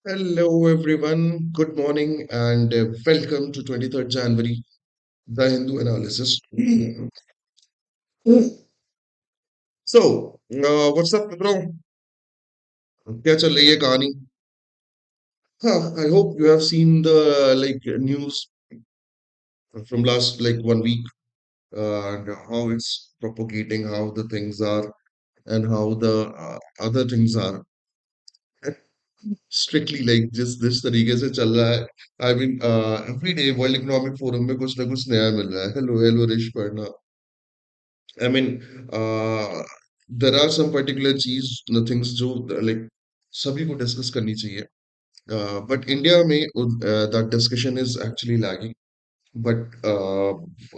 Hello, everyone. Good morning and welcome to 23rd January, the Hindu analysis. What's up, bro? क्या चल रही है कहानी? I hope you have seen the news from last like 1 week and how it's propagating, how the things are, and how the other things are. Strictly like just this तरीके से चल रहा है. I mean, every day World Economic Forum में कुछ ना कुछ नया मिल रहा है. Hello, Rish Parna. I mean, there are some particular चीज things जो like सभी को डिस्कस करनी चाहिए. But India में that discussion is actually lagging. But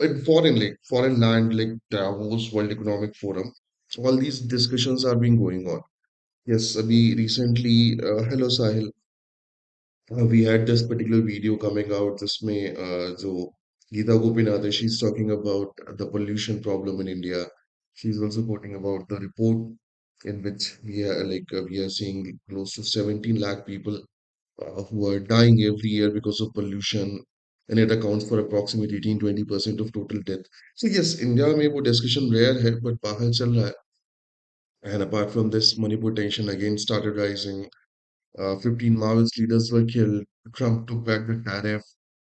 in foreign land like Davos World Economic Forum, all these discussions are being going on. Yes, abhi recently, hello Sahil. We had this particular video coming out जिसमें जो Geeta Gopinath है, she's talking about the pollution problem in India. She's also quoting about the report in which we are seeing close to 17 lakh people who are dying every year because of pollution, and it accounts for approximately 18-20% of total death. So yes, India में वो discussion rare है, but बाहर चल रहा है. And apart from this, Manipur tension again started rising. 15 Maoist leaders were killed. Trump took back the tariff.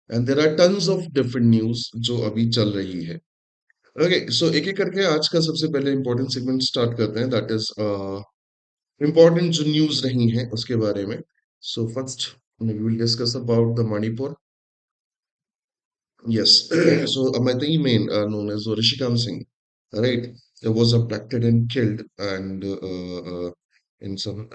And there are tons of different news जो अभी चल रही है. Okay, so एक एक करके आज का सबसे पहले important segment start करते हैं. That is important जो news रही हैं उसके बारे में. So first, we will discuss about the Manipur. Yes. So Amatai main, known as Rishikam Singh, right, was abducted and killed and in some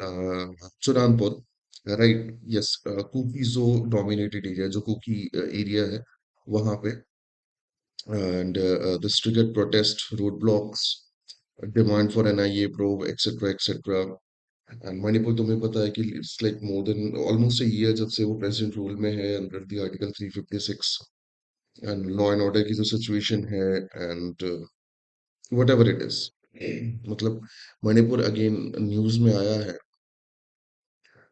Suranpur, right? Yes, Kuki जो dominated area, जो Kuki area है, वहाँ पे, and this triggered protest, roadblocks, demand for NIA probe, etc., etc. And Manipur तुम्हें पता है कि it's like more than almost a year जब से वो president rule में है under the Article 356. And law and order की जो सिचुएशन है एंड whatever it is. मतलब मणिपुर अगेन न्यूज में आया है.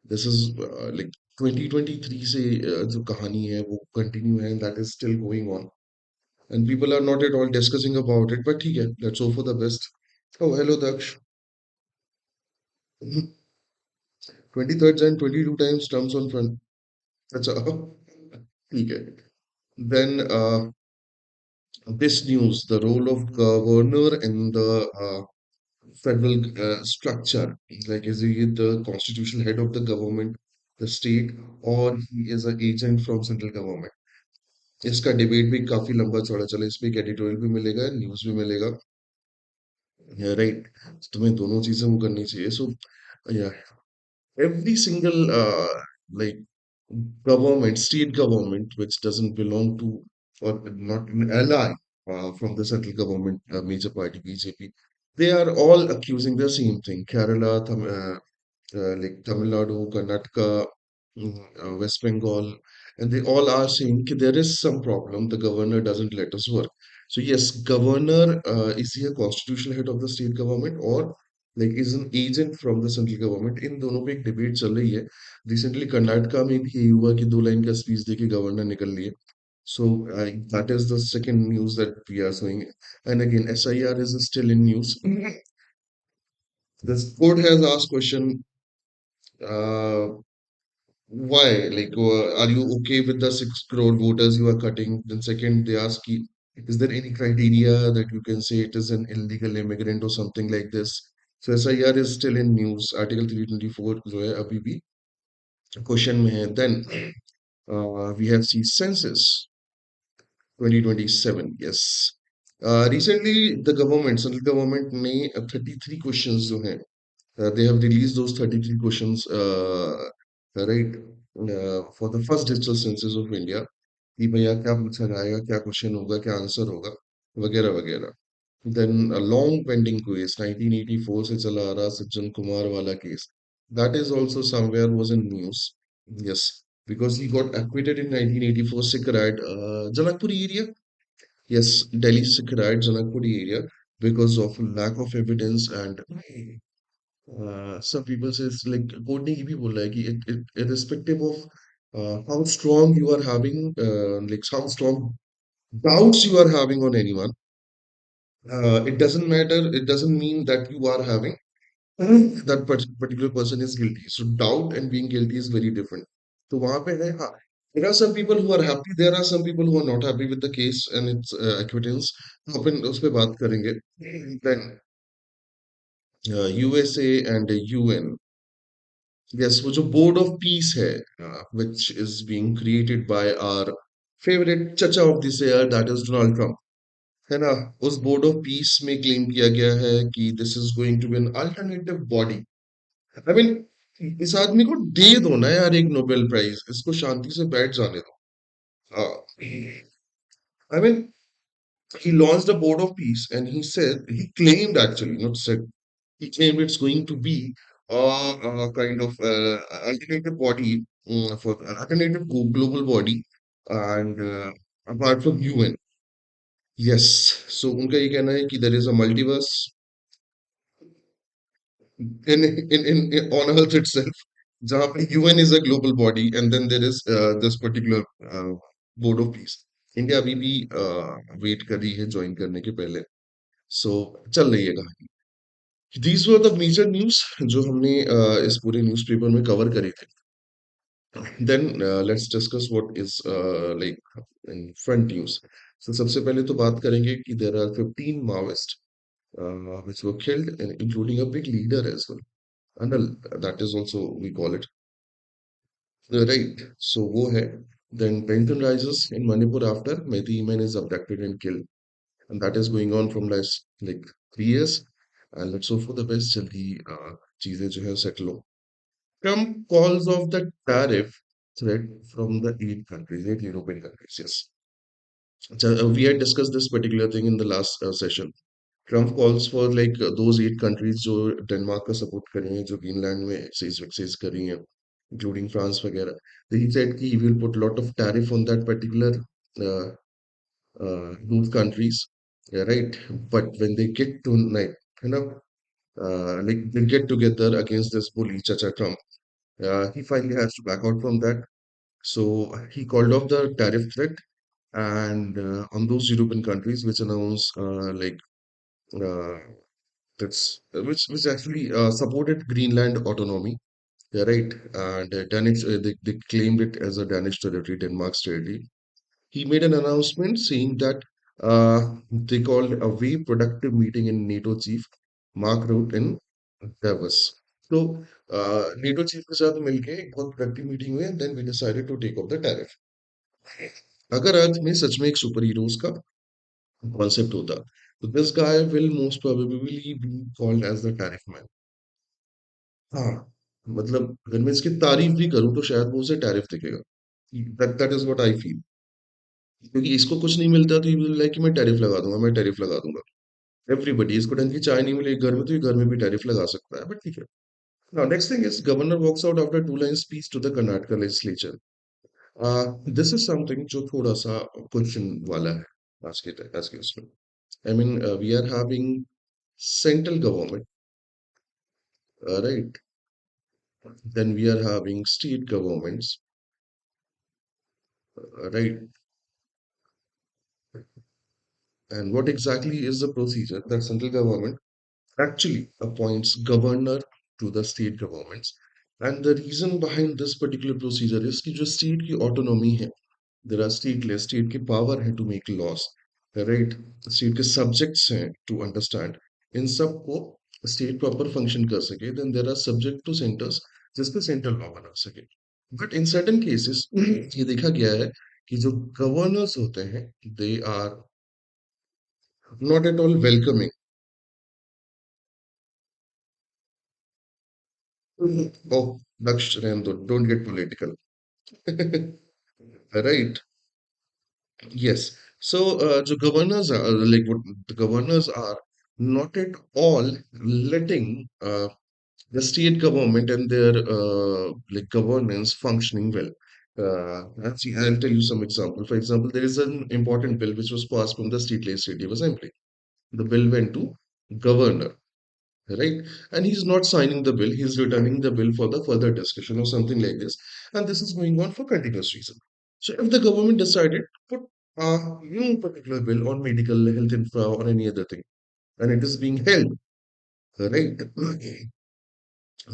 दिस इज लाइक 2023 से जो कहानी है वो कंटिन्यू है, that is still going on and people are not at all discussing about it, but ठीक है, let's hope for the best. Oh hello Daksh. 23rd जैन 22 टाइम्स टर्म्स ऑन फ्रंट. अच्छा. ठीक है. Then this news, the role of governor in the federal structure, like is he the constitutional head of the government, the state, or he is an agent from central government. इसका debate भी काफी लंबा चौड़ा चला. इसमें एक editorial भी मिलेगा, न्यूज भी मिलेगा, राइट. तुम्हें दोनों चीजें वो करनी चाहिए. सो या every single like government, state government, which doesn't belong to or not an ally from the central government major party BJP, they are all accusing the same thing. Kerala, like Tamil Nadu, Karnataka, West Bengal, and they all are saying कि there is some problem. The governor doesn't let us work. So yes, governor is he a constitutional head of the state government or like is an agent from the central government? इन दोनों पे एक debate चल रही है. Recently Karnataka में भी यही हुआ कि 2 लाइन का स्पीच देके गवर्नर निकल लिए. So that is the second news that we are showing. And again, SIR is still in news. The court has asked question. Uh, Why? Like, are you okay with the 6 crore voters you are cutting? Then second, they ask you, is there any criteria that you can say it is an illegal immigrant or something like this? So SIR is still in news. Article 324 जो है अभी भी question में है. Then we have seen census 2027. Yes. Recently, the government, central government ने 33 questions जो हैं, they have released those 33 questions, right, for the first digital census of India. कि भैया क्या पूछा जाएगा, क्या क्वेश्चन होगा, क्या आंसर होगा, वगैरह वगैरह. Then a long pending case, 1984 से चला आ रहा सज्जन कुमार वाला case. That is also somewhere was in news. Yes, because he got acquitted in 1984 Sikh riot, Janakpuri area. Yes, Delhi Sikh riot, Janakpuri area, because of lack of evidence and Some people says like court ने ये भी बोला है कि irrespective of how strong you are having like how strong doubts you are having on anyone, it doesn't matter, it doesn't mean that you are having that particular person is guilty. So doubt and being guilty is very different. तो वहां पे है हाँ. There are some people who are happy, there are some people who are not happy with the case and its acquittance. तो अपन उस पे बात करेंगे. Then USA and UN. Yes, वो जो बोर्ड ऑफ पीस है, which is being created by our favorite चचा of this year, that is Donald Trump. है ना. उस बोर्ड ऑफ पीस में क्लेम किया गया है कि this is going to be an alternative body. I mean, इस आदमी को दे दो ना यार एक नोबेल प्राइज, इसको शांति से बैठ जाने दो. I mean, he launched a board of peace and he said, he claimed actually, not said, he claimed it's going to be a kind of alternative body, for an alternative global body, and apart from UN. Yes, so उनका ये कहना है कि there is a multiverse in on Earth itself, जहाँ पे UN is a global body and then there is this particular board of peace. India अभी भी wait कर रही है ज्वाइन करने के पहले. सो चल रही है कहानी. These were the major news जो हमने इस पूरे न्यूज़पेपर में कवर करे थे. Then let's discuss what is like in front news. So सबसे पहले तो बात करेंगे कि there are 15 Maoist which were killed, including a big leader as well. Anil, that is also we call it. Right. So वो है. Then tension rises in Manipur after Mehdi Iman is abducted and killed. And that is going on from last like 3 years. And let's hope for the best. जल्दी चीजें जो है settle हो. Trump calls off the tariff threat from the 8 countries, 8 European countries. Yes. We had discussed this particular thing in the last session. Trump calls for like those 8 countries जो Denmark का support कर रही हैं, जो Greenland में access waxes कर रही हैं, including फ्रांस वगैरह. So he said कि he will put lot of tariff on that particular uh, those countries, yeah, right? But when they get to like you know like they get together against this bully Chacha Trump, he finally has to back out from that. So he called off the tariff threat and on those European countries which announce like uh, that's which actually supported Greenland autonomy. Yeah, right. And Danish, they claimed it as a Danish territory, Denmark's territory. He made an announcement saying that they called a very productive meeting in NATO chief Mark Rutte in Davos. So NATO chief के साथ मिलके एक बहुत productive meeting हुई and then we decided to take off the tariff. अगर अर्थ में सच में एक सुपर हीरोज का कॉन्सेप्ट होता तो this guy will most probably be called as the tariff man. हाँ, मतलब अगर मैं इसकी तारीफ भी करूं तो शायद वो उसे टैरिफ दिखेगा. That is what I feel. क्योंकि इसको कुछ नहीं मिलता तो ये विल लाइक कि मैं टैरिफ लगा दूंगा, मैं टैरिफ लगा दूंगा. एवरीबडी, इसको ढंग की चाय नहीं मिलेगी घर में तो ये घर में भी टैरिफ लगा सकता है, बट ठीक है. Now next thing is governor walks out after 2 line speech to the Karnataka legislature. This is something जो थोड़ा सा क्वेश्चन वाला है आज के उसमें. I mean, we are having central government, right? Then we are having state governments, right? And what exactly is the procedure that central government actually appoints governor to the state governments? And the reason behind this particular procedure is कि जो state की autonomy है, there are state की power है to make laws, right? State के subjects हैं to understand. इन सब को state proper function कर सके, then there are subject to centers जिसपे central law बना सके. But in certain cases ये देखा गया है कि जो governors होते हैं, they are not at all welcoming. Oh, Daksh, रहने दो, don't get political. Right? Yes. So, the governors are like what the governors are not at all letting the state government and their like governance functioning well. I'll tell you some example. For example, there is an important bill which was passed from the state legislative assembly. The bill went to governor. right? And he's not signing the bill, he's returning the bill for the further discussion or something like this. And this is going on for continuous reason. So if the government decided to put a particular bill on medical health infra or any other thing, and it is being held, right?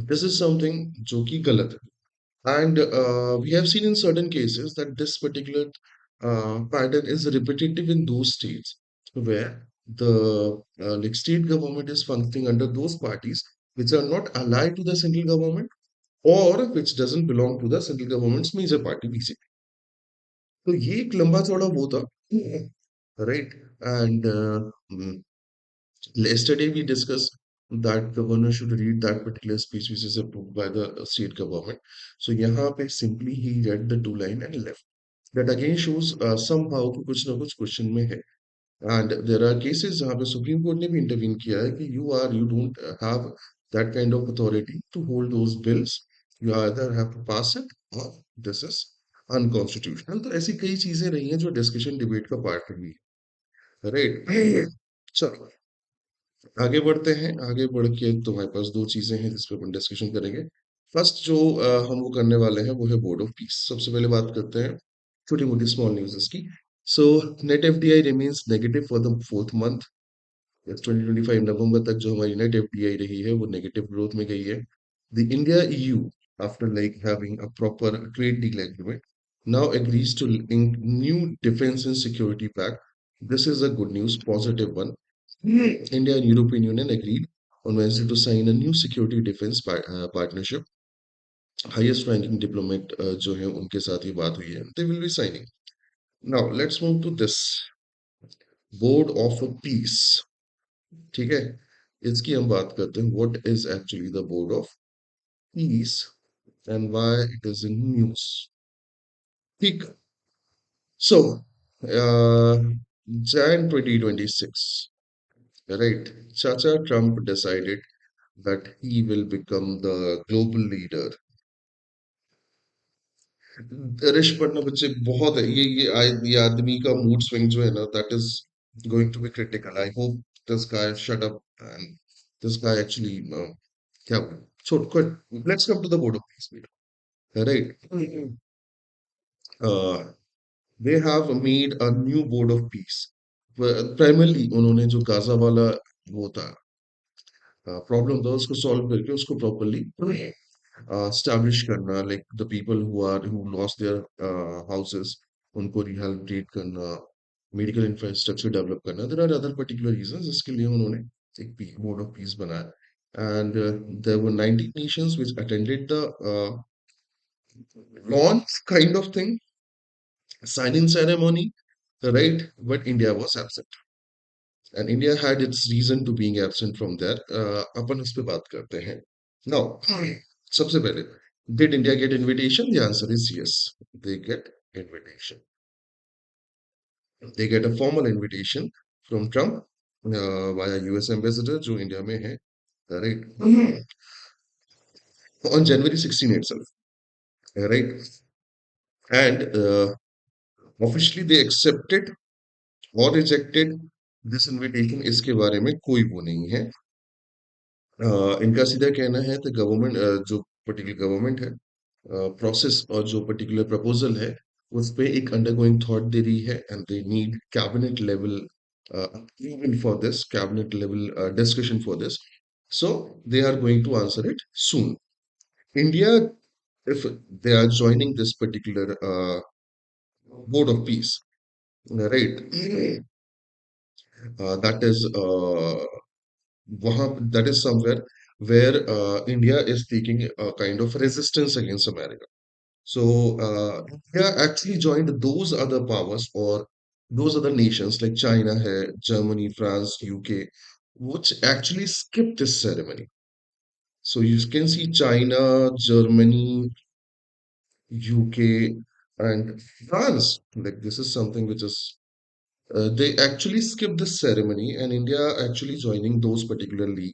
This is something जो कि गलत है. And we have seen in certain cases that this particular pattern is repetitive in those states where the like state government is functioning under those parties which are not allied to the central government or which doesn't belong to the central government's major party basically. तो ये एक लंबा चौड़ा वो था, right? And yesterday we discussed that governor should read that particular speech which is approved by the state government. So यहाँ पे simply he read the two line and left. That again shows somehow कि कुछ ना कुछ question में है. And there are cases जहाँ पे Supreme Court ने भी intervene किया है कि you don't have that kind of authority to hold those bills. You either have to pass it or this is unconstitutional. तो ऐसी कई चीजें रही हैं जो discussion debate का part रही है, right? चलो आगे बढ़ते हैं। आगे बढ़ के तुम्हारे पास दो चीजें हैं जिस पे अपन डिस्कशन करेंगे। फर्स्ट जो हम वो करने वाले हैं वो है बोर्ड ऑफ पीस। सबसे पहले बात करते हैं छोटी मोटी स्मॉल न्यूज़ की। So net FDI remains negative for the fourth month. 2025 नवंबर तक जो हमारी नेट एफडीआई रही है वो नेगेटिव ग्रोथ में गई है। The India EU after like having a proper trade deal agreement now agrees to link new defense and security pact. This is a good news, positive one. India and European Union agreed on Wednesday to sign a new security defense partnership. Highest ranking diplomat जो है उनके साथ ये बात हुई है. They will be signing. Now let's move to this board of peace. ठीक है, इसकी हम बात करते हैं. What is actually the board of peace and why it is in news? ठीक. So Jan 2026, right? Chacha Trump decided that he will become the global leader. रिश पढ़ना बच्चे बहुत है ये आदमी का मूड स्विंग जो है ना that is going to be critical I hope this guy shut up and this guy actually क्या छोड़ let's come to the board of peace right they have made a new board of peace primarily उन्होंने जो Gaza वाला वो था problem था उसको solve करके उसको प्रॉपरली establish करना like the people who lost their houses उनको rehabilitate करना medical infrastructure develop करना there are other particular reasons जिसके लिए उन्होंने एक board of peace बनाया and there were 90 nations which attended the launch kind of thing signing ceremony right but India was absent and India had its reason to being absent from there अपन उस पे बात करते हैं now सबसे पहले did India get invitation the answer is yes they get invitation they get a formal invitation from Trump via US ambassador जो India में है right on January 16 itself right and officially they accepted or rejected this invitation इसके बारे में कोई वो नहीं है इनका सीधा कहना है तो गवर्नमेंट जो पर्टिकुलर गवर्नमेंट है प्रोसेस और जो पर्टिकुलर प्रपोजल है उस पे एक अंडरगोइंग थॉट दे रही है and they need cabinet level approval for this cabinet level discussion for this so they are going to answer it soon India if they are joining this particular board of peace right that is that is somewhere where India is taking a kind of resistance against America. So India actually joined those other powers or those other nations like China, hai, Germany, France, UK, which actually skipped this ceremony. So you can see China, Germany, UK, and France. Like this is something which is they actually skipped this ceremony, and India actually joining those particularly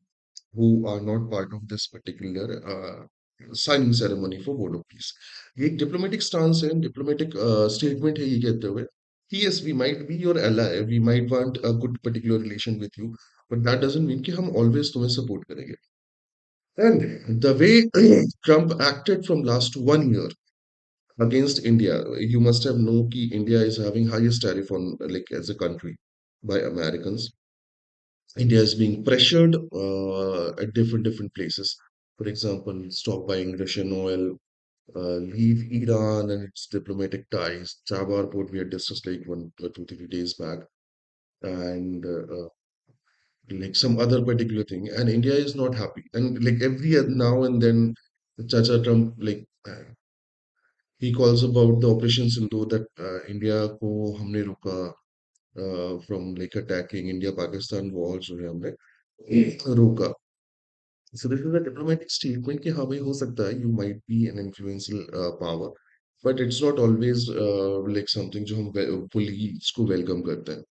who are not part of this particular signing ceremony for board of peace. ये एक diplomatic stance है, diplomatic statement है ये कहते हुए कि yes, we might be your ally, we might want a good particular relation with you, but that doesn't mean कि हम always तुम्हें support करेंगे. And the way Trump acted from last 1 year against India, you must have known कि India is having highest tariff on like as a country by Americans. India is being pressured at different places. For example, stop buying Russian oil, leave Iran and its diplomatic ties. Chabahar port we had discussed like 1 2 3 days back, and like some other particular thing. And India is not happy. And like every now and then, Chacha Trump like he calls about the Operation Sindoor that India को हमने रुका from like attacking India Pakistan wars जो है हमने रोका. So this is a diplomatic statement कि हाँ भाई हो सकता है you might be an influential power, but it's not always like something जो हम fully इसको welcome करते हैं.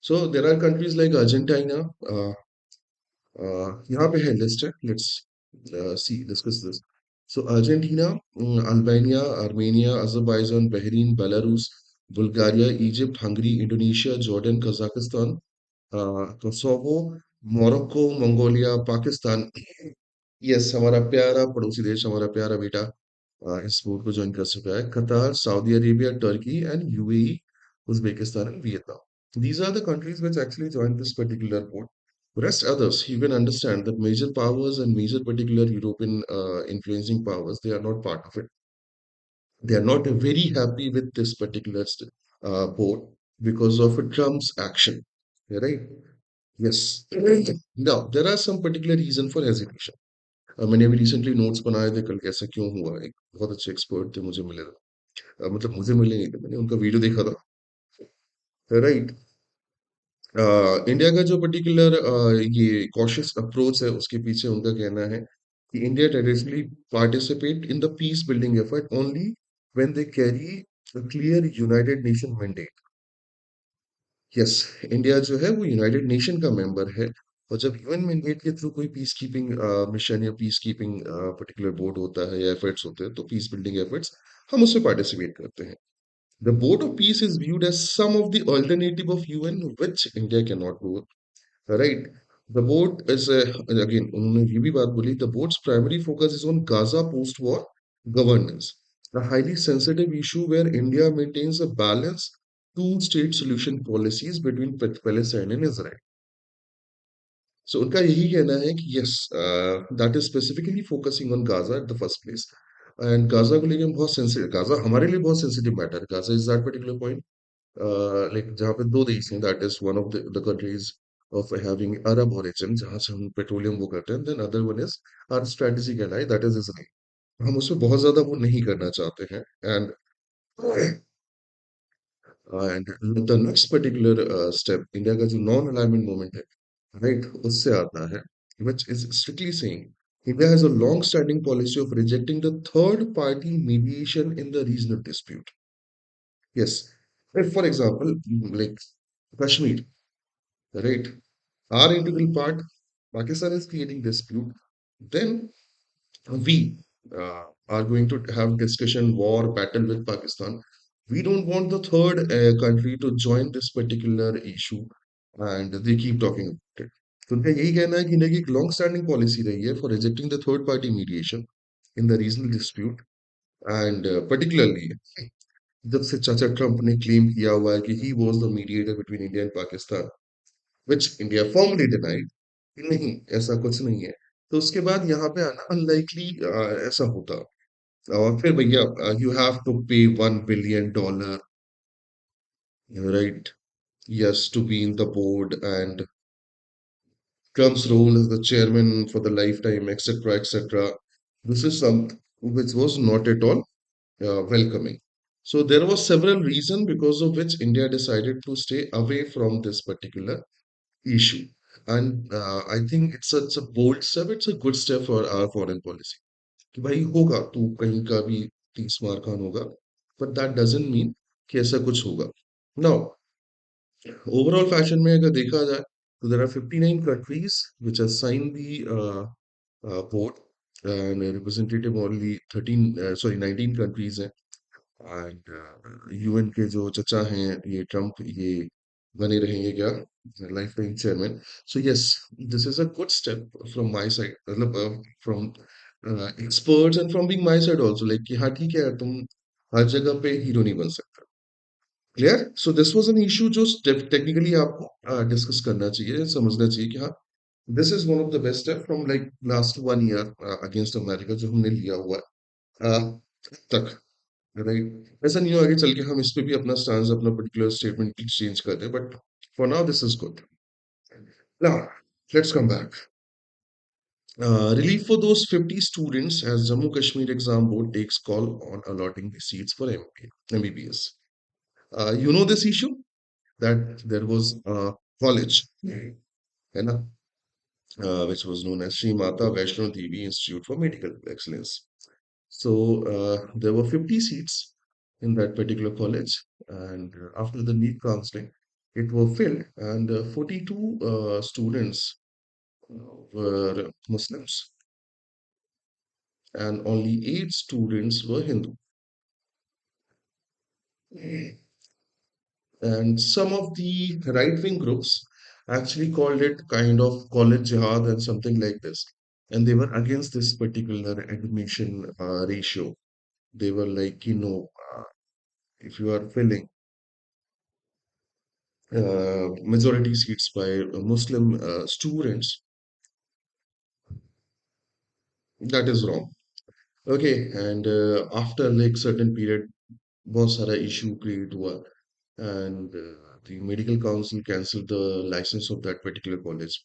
So there are countries like Argentina. यहाँ पे है लिस्ट है. Let's see discuss this. So Argentina, Albania, Armenia, Azerbaijan, Bahrain, Belarus, Bulgaria, Egypt, Hungary, Indonesia, Jordan, Kazakhstan, Kosovo, Morocco, Mongolia, Pakistan. Yes हमारा प्यारा पड़ोसी देश हमारा प्यारा बेटा इस बोर्ड को ज्वाइन कर चुका है. कतार, Saudi Arabia, Turkey and UAE, Uzbekistan and Vietnam. These are the countries which actually joined this particular board. Rest others, you can understand that major powers and major particular European influencing powers, they are not part of it. They are not very happy with this particular board because of Trump's action. Right? Yes. Now, there are some particular reason for hesitation. मैंने अभी recently notes बनाए थे कल कैसा क्यों हुआ. एक बहुत अच्छे एक्सपर्ट थे मुझे मिले थे. मतलब मुझे मिले नहीं थे मैंने उनका वीडियो देखा था. राइट. इंडिया का जो पर्टिकुलर ये कॉशियस अप्रोच है उसके पीछे उनका कहना है कि India traditionally participate in the peace building effort only when they carry a clear United nation mandate. Yes India जो है वो यूनाइटेड नेशन का मेंबर है. और जब यूएन मैंडेट के थ्रू कोई पीस कीपिंग मिशन या पीस कीपिंग पर्टिकुलर बोर्ड होता है या एफर्ट्स होते हैं तो पीस बिल्डिंग एफर्ट्स हम उसमें पार्टिसिपेट करते हैं. The Board of Peace is viewed as some of the alternative of UN which India cannot go. Right? The board is again उन्होंने ये भी बात बोली. The board's primary focus is on Gaza post-war governance, a highly sensitive issue where India maintains a balanced two-state solution policies between Palestine and Israel. So उनका यही कहना है कि yes, that is specifically focusing on Gaza at the first place. And Gaza को लेके हम बहुत sensitive. Gaza हमारे लिए बहुत sensitive matter. Gaza is that particular point like जहाँ पे दो देश हैं. That is one of the countries of having Arab origin जहाँ से हम पेट्रोलियम वो करते हैं. Then other one is our strategic ally, that is Israel. हम उसमें बहुत ज्यादा वो नहीं करना चाहते हैं. And the next particular step India का जो नॉन अलाइनमेंट मूवमेंट है राइट उससे आता है which is strictly saying India has a long standing policy of rejecting the third party mediation in the regional dispute. Yes, if for example like Kashmir, right, our integral part, Pakistan is creating dispute, then we are going to have discussion, war, battle with Pakistan. We don't want the third country to join this particular issue, and they keep talking about it. तो उनका यही कहना है कि India की एक long standing policy रही है for rejecting the third party mediation in the regional dispute. And particularly जब से चाचा ट्रंप ने क्लेम किया हुआ है कि he was the mediator between India and Pakistan, which India firmly denied कि नहीं ऐसा कुछ नहीं है. तो उसके बाद यहाँ पे आना अनलाइकली ऐसा होता. और फिर भैया यू हैव टू पे $1 billion, right? Yes, to be in the board, and Trump's role as the chairman for the lifetime, etc., etc. This is something which was not at all welcoming. So there was several reasons because of which India decided to stay away from this particular issue. And I think it's a bold step. It's a good step for our foreign policy. कि भाई होगा तू कहीं का भी 30 मार खान होगा, but that doesn't mean कि ऐसा कुछ होगा. Now, overall fashion में अगर देखा जाए तो there are 59 countries which have signed the board and representative only 19 countries हैं. And UN के जो चचा हैं ये ट्रम्प ये बने रहेंगे क्या lifetime chairman. So yes, this is a good step from my side, from experts and from being my side also. Like कि हाँ ठीक है तुम हर जगह पे हीरो नहीं बन सकते. Clear? So this was an issue जो technically आपको discuss करना चाहिए, समझना चाहिए कि हाँ this is one of the best step from like last 1 year against America जो हमने लिया हुआ है तक. राइट, ऐसा नहीं हो आगे चल के हम इस पे भी अपना स्टांस अपना पर्टिकुलर स्टेटमेंट चेंज कर दें, but for now this is good. Now, let's come back. Relief for those 50 students as Jammu Kashmir Exam Board takes call on allotting the seats for MBBS. You know this issue that there was a college, है ना, which was known as Sri Mata Vaishno Devi Institute for Medical Excellence. So there were 50 seats in that particular college, and after the NEET counseling, it was filled, and 42 students were Muslims, and only 8 students were Hindu. And some of the right-wing groups actually called it kind of college jihad and something like this. And they were against this particular admission ratio. They were like, if you are filling majority seats by Muslim students, that is wrong. Okay, and after like certain period, बहुत सारा issue create हुआ, and the medical council cancelled the license of that particular college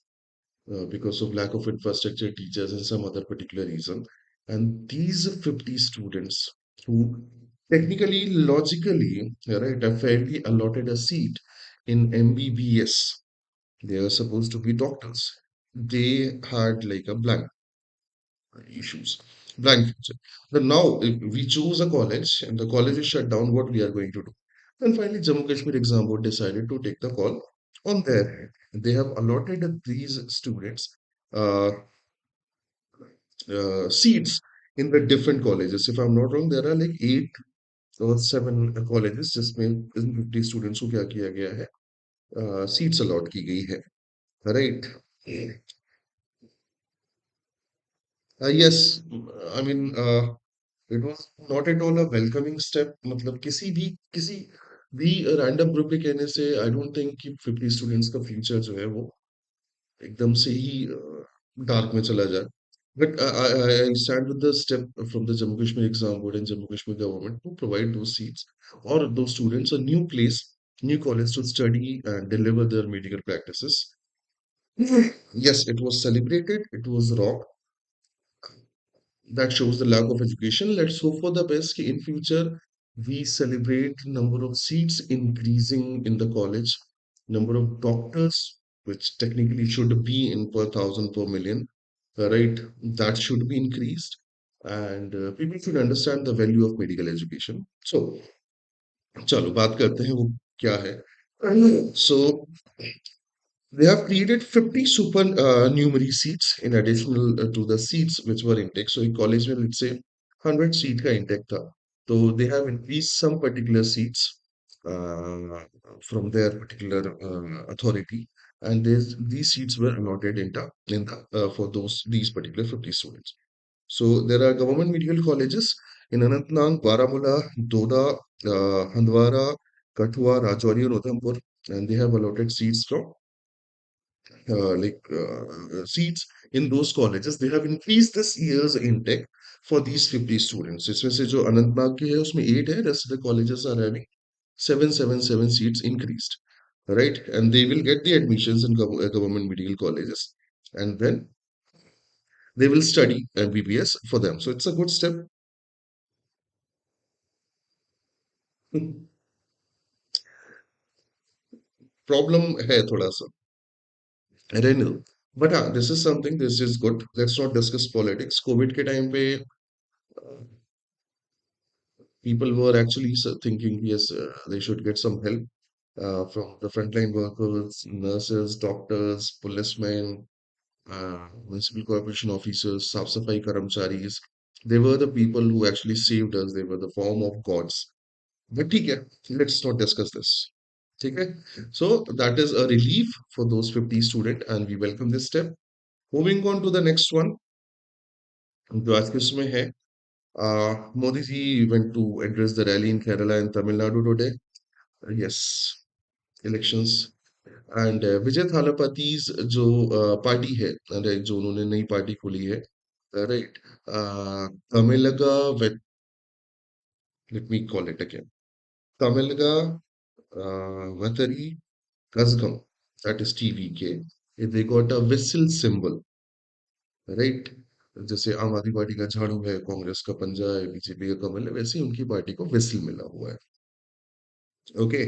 because of lack of infrastructure, teachers, and some other particular reason. And these 50 students who technically, logically, right, are fairly allotted a seat in MBBS. They are supposed to be doctors. They had like a blank issues, blank future. But now, if we choose a college and the college is shut down, what we are going to do? And finally, Jammu Kashmir Exam Board decided to take the call on their hand. They have allotted these students uh, seats in the different colleges. If I'm not wrong, there are like 8 or 7 colleges जिसमें इन 50 students को क्या किया गया है, seats allot की गई है, right. Yes, I mean, it was not at all a welcoming step. मतलब किसी भी रैंडम ग्रुप के कहने से आई डोंट थिंक कि 50 स्टूडेंट्स का फ्यूचर जो है वो एकदम से ही डार्क में चला जाए. But I stand with the step from the Jammu Kashmir Exam Board and Jammu Kashmir government to provide those seats or those students a new place, new college to study and deliver their medical practices. Yes, it was celebrated, it was wrong. That shows the lack of education. Let's hope for the best. In future, we celebrate number of seats increasing in the college, number of doctors, which technically should be in per thousand per million, right? That should be increased, and people should understand the value of medical education. So, चलो बात करते हैं वो क्या है. So they have created 50 supernumerary seats in additional to the seats which were intake. So in college में let's say 100 seat का intake था. So they have increased some particular seats uh, from their particular authority, and these seats were allotted in the for these particular 50 students. So there are government medical colleges in Anantnag, Baramulla, Doda, Handwara, Kathua, Rajouri, and Udhampur, and they have allotted seats from seats in those colleges. They have increased this year's intake for these 50 students. इसमें से जो अनंतनाग के है उसमें 8 है, rest of the colleges are having 777 seats increased, right? And they will get the admissions in government medical colleges, and then they will study MBBS for them. So it's a good step. Problem है थोड़ा सा, रहने दो. But this is something, this is good. Let's not discuss politics. COVID के time पे people were actually thinking, yes, they should get some help from the frontline workers, nurses, doctors, policemen, municipal corporation officers, Saf Safai Karamcharis. They were the people who actually saved us. They were the form of gods. But ठीक है, let's not discuss this. ठीक है. So that is a relief for those 50 student and we welcome this step. Moving on to the next one, जो आज के उसमें है, Modi ji went to address the rally in Kerala and Tamil Nadu today. Yes, elections. And Vijay Thalapathy's जो party है, जो उन्होंने नई पार्टी खोली है, right, Tamilaga wait, let me call it again, Tamilaga Vettri Kazgam, that is TVK, they got a whistle symbol, right? जैसे आम आदमी पार्टी का झाड़ू है, कांग्रेस का पंजा है, बीजेपी का कमल है, वैसे ही उनकी पार्टी को विसल मिला हुआ है. Okay.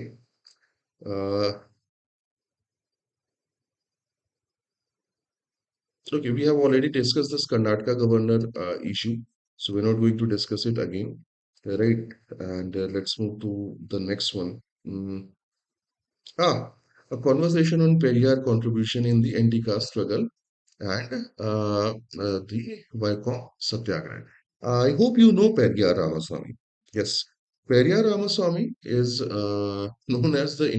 Okay, we have already discussed this Karnataka governor issue, so we're not going to discuss it again, right? And let's move to the next one. Mm, a conversation on Periyar contribution in the anti-caste struggle and the Vaikom Satyagraha. I hope you know Periyar Ramaswamy. Yes, Periyar Ramaswamy is known as the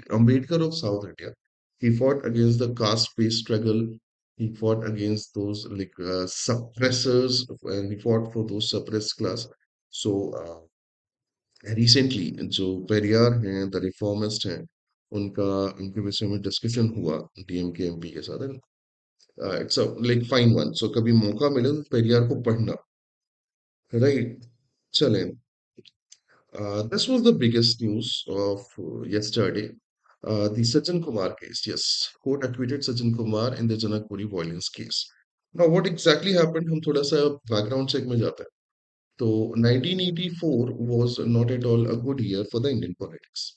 Ambedkar of South India. He fought against the caste-based struggle. He fought against those suppressors, and he fought for those suppressed class. So recently जो पेरियार हैं, the reformist हैं, उनका उनके विषय में discussion हुआ DMK MP के साथ. It's a like fine one, so कभी मौका मिले तो पेरियार को पढ़ना, राइट. चलें. This was the biggest news of yesterday. The Sajjan Kumar case. Yes, court acquitted Sajjan Kumar in the Janakpuri violence case. Now, what exactly happened? हम थोड़ा सा background check में जाते हैं. तो 1984 was not at all a good year for the Indian politics.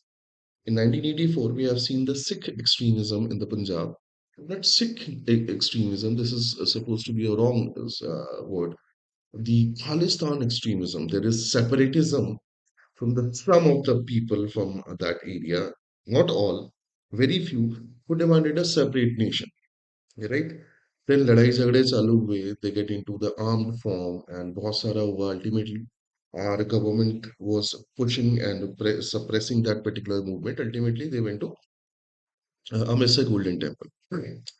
In 1984, we have seen the Sikh extremism in the Punjab. Not Sikh extremism, this is supposed to be a wrong word. The Khalistan extremism, there is separatism from the some of the people from that area, not all, very few, who demanded a separate nation, right? Then लड़ाई झगड़े चालू हुए, they get into the armed form and बहुत सारा हुआ. Ultimately, our government was pushing and suppressing that particular movement. Ultimately, they went to Amritsar Golden Temple. Right.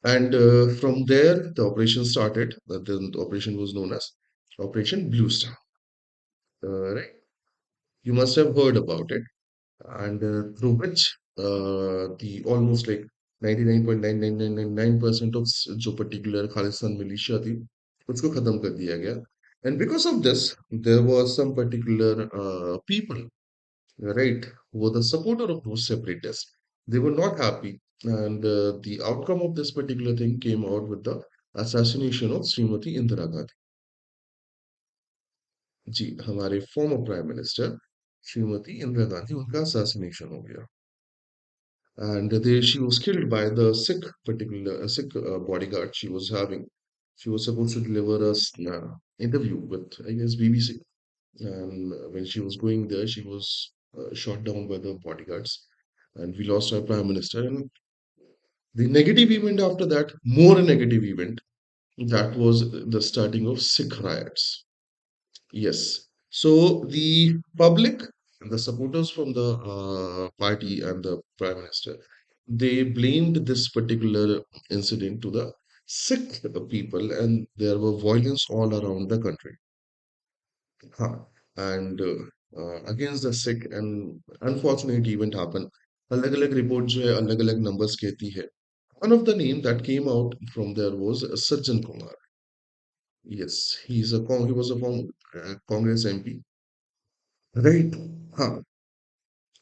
And from there, the operation started. The operation was known as Operation Blue Star. Right? You must have heard about it. And through which the almost like 99.9999% of जो particular Khalistan militia थी, उसको खत्म कर दिया गया. And because of this, there was some particular people, right, who were the supporter of those separatists. They were not happy, and the outcome of this particular thing came out with the assassination of Srimati Indira Gandhi. जी, हमारे former prime minister Shrimati Indira Gandhi, उनका assassination हो गया. And she was killed by the Sikh bodyguard she was having. She was supposed to deliver a interview with, I guess, BBC. And when she was going there, she was shot down by the bodyguards, and we lost our prime minister. And the negative event after that, more negative event, that was the starting of Sikh riots. Yes. So the public, the supporters from the party and the prime minister, they blamed this particular incident to the Sikh people, and there were violence all around the country. Huh. And against the Sikh, and unfortunate event happened. अलग-अलग report जो है अलग-अलग numbers कहती है. One of the name that came out from there was Sajjan Kumar. Yes, he was a Congress MP. Right. Huh.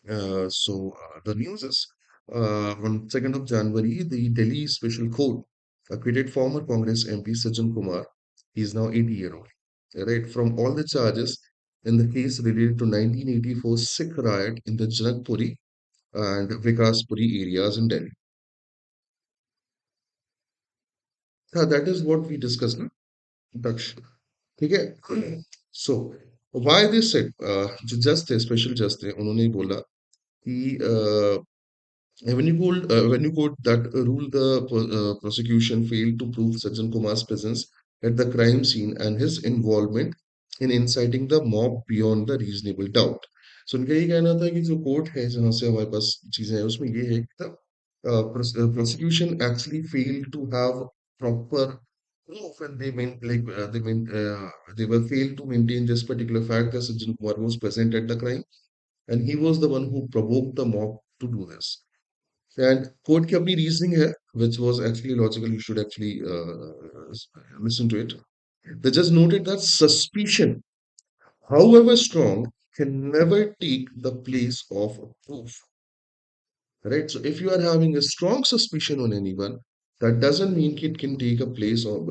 The news is on 2nd of January, the Delhi Special Court acquitted former Congress MP Sajjan Kumar. He is now 80-year-old. Right. From all the charges in the case related to 1984 Sikh riot in the Janakpuri and Vikaspuri areas in Delhi. That is what we discussed, ना? Daksh. ठीक है. So why this said जो जज थे, special जज थे, उन्होंने बोला कि when you quote that rule, the prosecution failed to prove Sajjan Kumar's presence at the crime scene and his involvement in inciting the mob beyond the reasonable doubt. सो उनका ये कहना था कि जो कोर्ट है जहाँ से हमारे पास चीजें हैं उसमें ये है कि prosecution actually failed to have proper proof and they were failed to maintain this particular fact that Sajjan Kumar was present at the crime and he was the one who provoked the mob to do this. And court की अपनी reasoning है, which was actually logical. You should actually listen to it. They just noted that suspicion, however strong, can never take the place of proof. Right? So if you are having a strong suspicion on anyone, that doesn't mean it can take a place of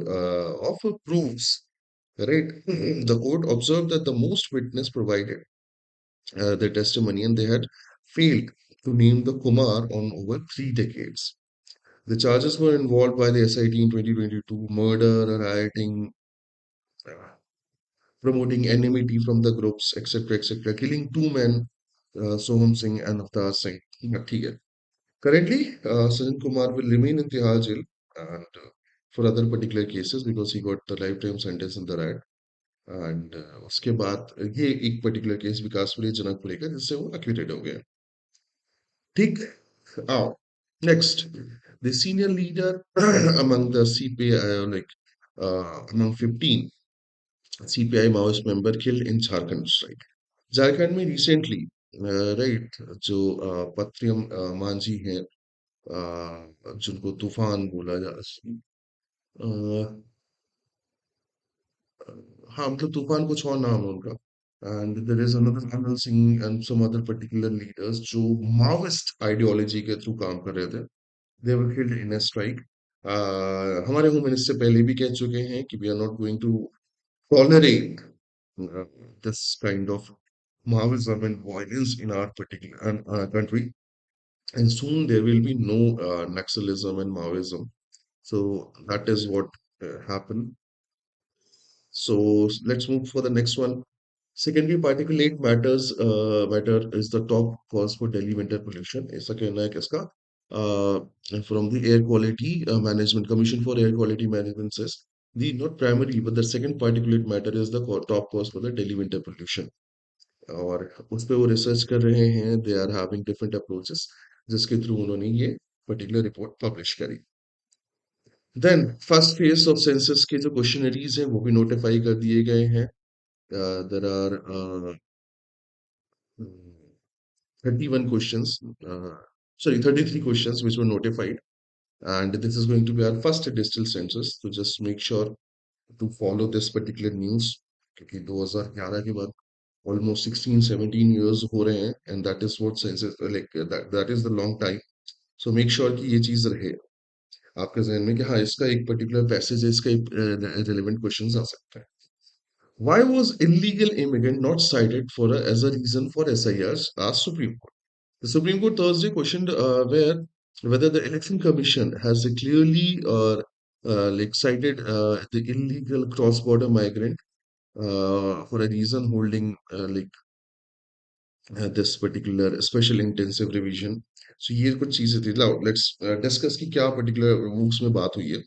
proofs. Right? The court observed that the most witness provided their testimony and they had failed to name the Kumar on over 3 decades. The charges were involved by the SIT in 2022 murder, rioting, uh, promoting enmity from the groups, etc., etc., killing two men, Soham Singh and Avtar Singh. ठीक है. Currently, Sajjan Kumar will remain in Tihar jail and for other particular cases because he got the lifetime sentence in the riot. And उसके बाद ये एक particular case Vikaspuri जनक को लेकर जिससे वो acquitted हो गए. ठीक. Next, the senior leader among the CPI, among 15 CPI Maoist member killed in Jharkhand strike. Jharkhand में रिसेंटली राइट जो पत्रियम मांझी हैं जिनको तूफान बोला जा अ, हाँ मतलब तूफान कुछ और नाम है उनका and there is another Amal Singh and some other particular leaders जो माओइस्ट आइडियोलॉजी के थ्रू काम कर रहे थे they were killed in a strike हमारे होम मिनिस्टर पहले भी कह चुके हैं कि we are not going to tolerate this kind of Maoism and violence in our particular country. And soon there will be no Naxalism and Maoism. So that is what happened. So let's move for the next one. Secondary particulate matter is the top cause for Delhi winter pollution. ऐसा कहना है किसका? And from the Air Quality Management Commission for Air Quality Management says the not primary but the second particulate matter is the top cause for the Delhi winter pollution. और उस पे वो research कर रहे हैं they are having different approaches जिसके through उन्होंने ये पर्टिकुलर रिपोर्ट पब्लिश करी then first phase of census के जो क्वेश्चनरीज हैं वो भी नोटिफाई कर दिए गए हैं there are 31 questions sorry 33 questions which were notified and this is going to be our first digital census to just make sure to follow this particular news क्योंकि 2011 के बाद almost 16 17 years हो रहे हैं and that is what census that is the long time so make sure कि ये चीज रहे आपके जहन में कि हाँ इसका एक पर्टिकुलर पैसेज है इसका एक relevant questions आ सकता है why was illegal immigrant not cited for as a reason for SIRs asked Supreme Court. The Supreme Court Thursday questioned whether the Election Commission has clearly cited the illegal cross-border migrant for a reason holding this particular special intensive revision. So ये कुछ चीजें थी. Now let's discuss कि क्या particular moves में बात हुई है.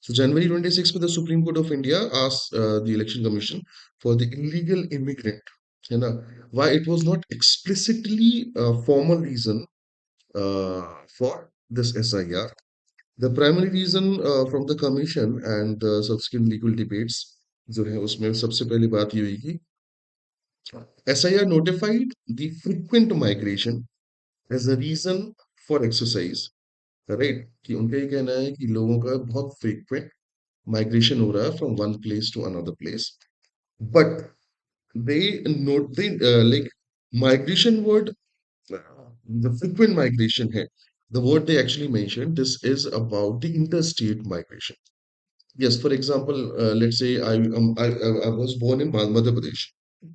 So January 26 में the Supreme Court of India asked the Election Commission for the illegal immigrant, है ना, why it was not explicitly a formal reason for this SIR. The primary reason from the commission and the subsequent legal debates जो है उसमें सबसे पहली बात ये हुई कि SIR notified the frequent migration as a reason for exercise, right कि उनका ये कहना है कि लोगों का बहुत फ्रीक्वेंट माइग्रेशन हो रहा है from one place to another place but they note they like migration word the frequent migration है the word they actually mentioned this is about the interstate migration. Yes, for example, let's say I was born in Madhya Pradesh,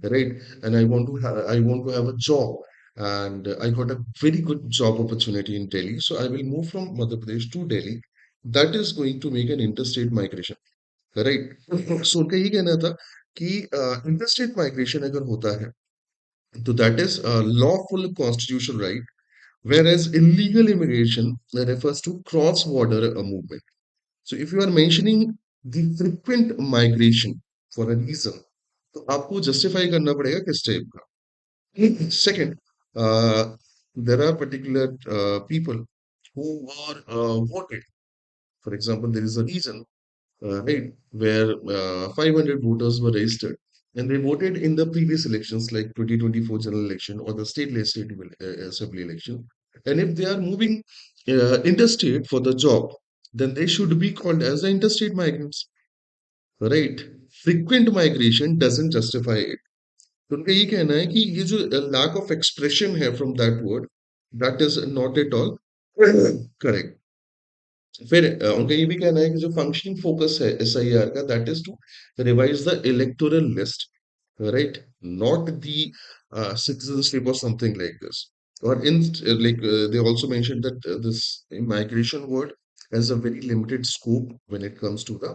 right? And I want to have a job, and I got a very good job opportunity in Delhi. So I will move from Madhya Pradesh to Delhi. That is going to make an interstate migration, right? So उनका ये कहना था कि interstate migration अगर होता है, तो that is a lawful constitutional right, whereas illegal immigration refers to cross-border movement. So if you are mentioning the frequent migration for a reason, तो आपको justify करना पड़ेगा किस टाइप का. Second, uh, there are particular people who were voted. For example, there is a reason, right, where 500 voters were registered and they voted in the previous elections like 2024 general election or the state legislative assembly election. And if they are moving interstate for the job, then they should be called as the interstate migrants, right? Frequent migration doesn't justify it. तो उनका ये कहना है कि ये जो lack of expression है from that word, that is not at all correct. फिर उनका ये भी कहना है कि जो फंक्शनिंग फोकस है एसआईआर का, that is to revise the electoral list, right, not the citizenship और समथिंग लाइक दिस. और in like they also mention that this migration word has a very limited scope when it comes to the